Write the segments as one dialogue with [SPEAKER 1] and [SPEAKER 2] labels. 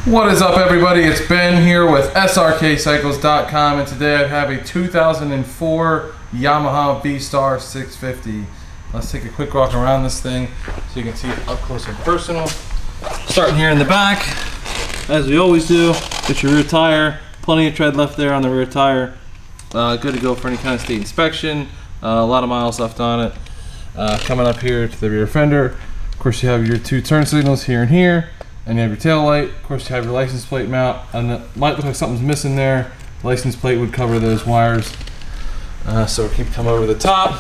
[SPEAKER 1] What is up, everybody? It's Ben here with Srkcycles.com, and today I have a 2004 Yamaha Vstar 650. Let's take a quick walk around this thing so you can see it up close and personal. Starting here in the back, as we always do, get your rear tire. Plenty of tread left there on the rear tire. Good to go for any kind of state inspection. A lot of miles left on it. Coming up here to the rear fender, of course you have your two turn signals here and here. And you have your tail light. Of course, you have your license plate mount, and it might look like something's missing there. License plate would cover those wires. So we'll keep coming over the top.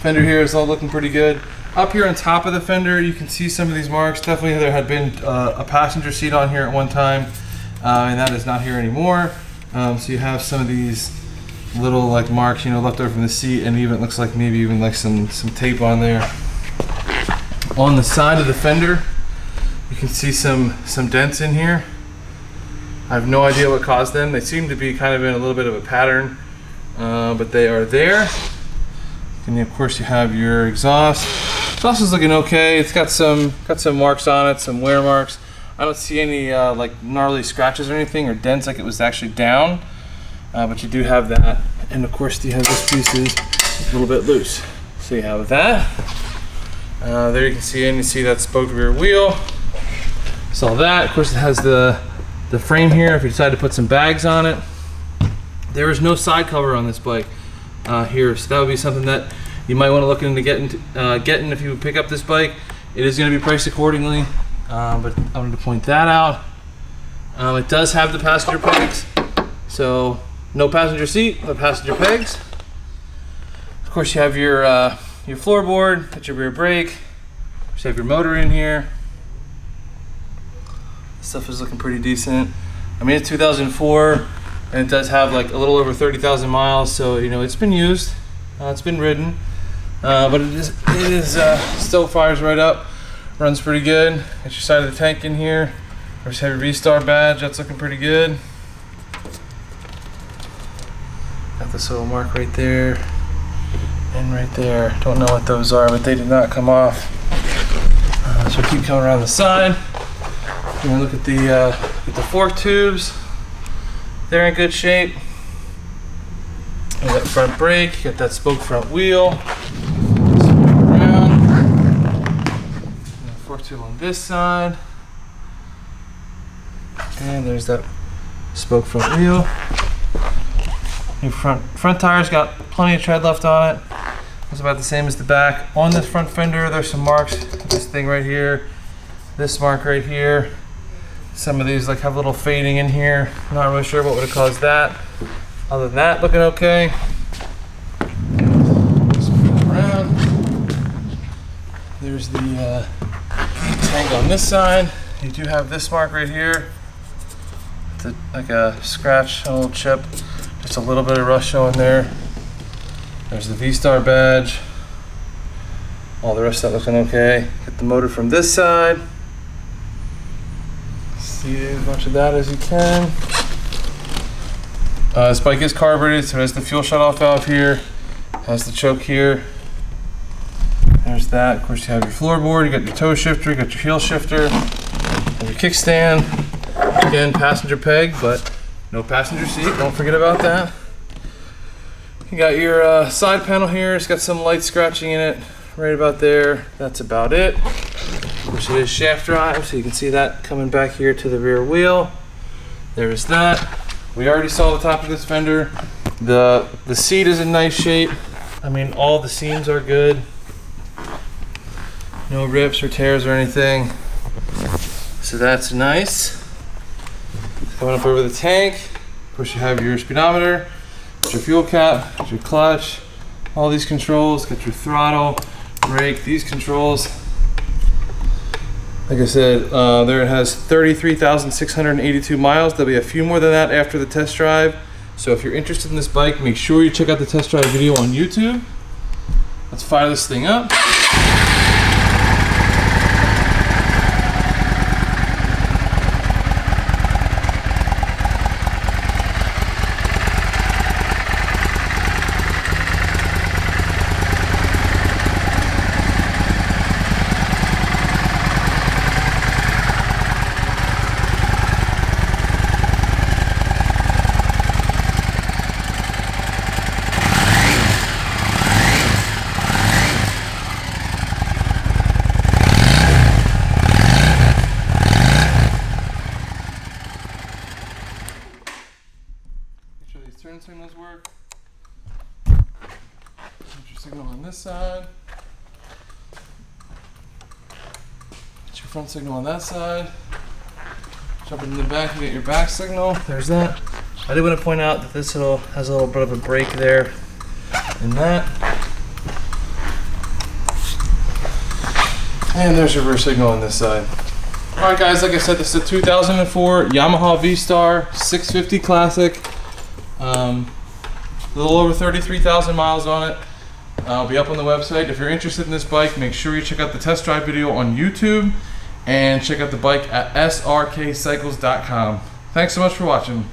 [SPEAKER 1] Fender here is all looking pretty good. Up here on top of the fender, you can see some of these marks. Definitely there had been a passenger seat on here at one time, and that is not here anymore. So you have some of these little like marks, you know, left over from the seat, and even looks like maybe even like some tape on there. On the side of the fender, you can see some dents in here. I have no idea what caused them. They seem to be kind of in a little bit of a pattern, but they are there. And of course you have your exhaust. Exhaust is looking okay. It's got some marks on it, some wear marks. I don't see any like gnarly scratches or anything, or dents like it was actually down, but you do have that. And of course you have this piece is a little bit loose. So you have that. There you can see that spoked rear wheel. Saw that. Of course, it has the frame here if you decide to put some bags on it. There is no side cover on this bike here, so that would be something that you might want to look into getting if you would pick up this bike. It is going to be priced accordingly, but I wanted to point that out. It does have the passenger pegs, so no passenger seat, but passenger pegs. Of course, you have your floorboard, got your rear brake, you have your motor in here. This stuff is looking pretty decent. I mean, it's 2004, and it does have like a little over 30,000 miles, so you know it's been used, it's been ridden, but it is still fires right up, runs pretty good. Got your side of the tank in here. Of course, you have your Vstar badge, that's looking pretty good. Got this little mark right there. And right there, don't know what those are, but they did not come off. So keep coming around the side. We're gonna look at the fork tubes. They're in good shape. You got front brake, you got that spoke front wheel. Around. Fork tube on this side. And there's that spoke front wheel. Your front tire's got plenty of tread left on it. It's about the same as the back. On this front fender, there's some marks. This thing right here, this mark right here. Some of these like have a little fading in here. Not really sure what would have caused that. Other than that, looking okay. Just move it around. There's the tank on this side. You do have this mark right here. It's like a scratch, a little chip. Just a little bit of rust showing there. There's the Vstar badge. All the rest of that looking okay. Get the motor from this side. See as much of that as you can. This bike is carbureted, so it has the fuel shutoff valve here. Has the choke here. There's that. Of course, you have your floorboard. You got your toe shifter. You got your heel shifter. And your kickstand. Again, passenger peg, but no passenger seat, don't forget about that. You got your side panel here, it's got some light scratching in it, right about there. That's about it. Of course, it is shaft drive, so you can see that coming back here to the rear wheel. There's that. We already saw the top of this fender. The seat is in nice shape. I mean, all the seams are good. No rips or tears or anything. So that's nice. Coming up over the tank, of course you have your speedometer, your fuel cap, your clutch, all these controls, got your throttle, brake, these controls. Like I said, there it has 33,682 miles. There'll be a few more than that after the test drive. So if you're interested in this bike, make sure you check out the test drive video on YouTube. Let's fire this thing up. turn signals work. Put your signal on this side. Put your front signal on that side. Jump in the back and get your back signal. There's that. I did want to point out that this has a little bit of a break there in that. And there's your rear signal on this side. Alright guys, like I said, this is a 2004 Yamaha Vstar 650 Classic. A little over 33,000 miles on it. I'll be up on the website. If you're interested in this bike, make sure you check out the test drive video on YouTube and check out the bike at srkcycles.com. Thanks so much for watching.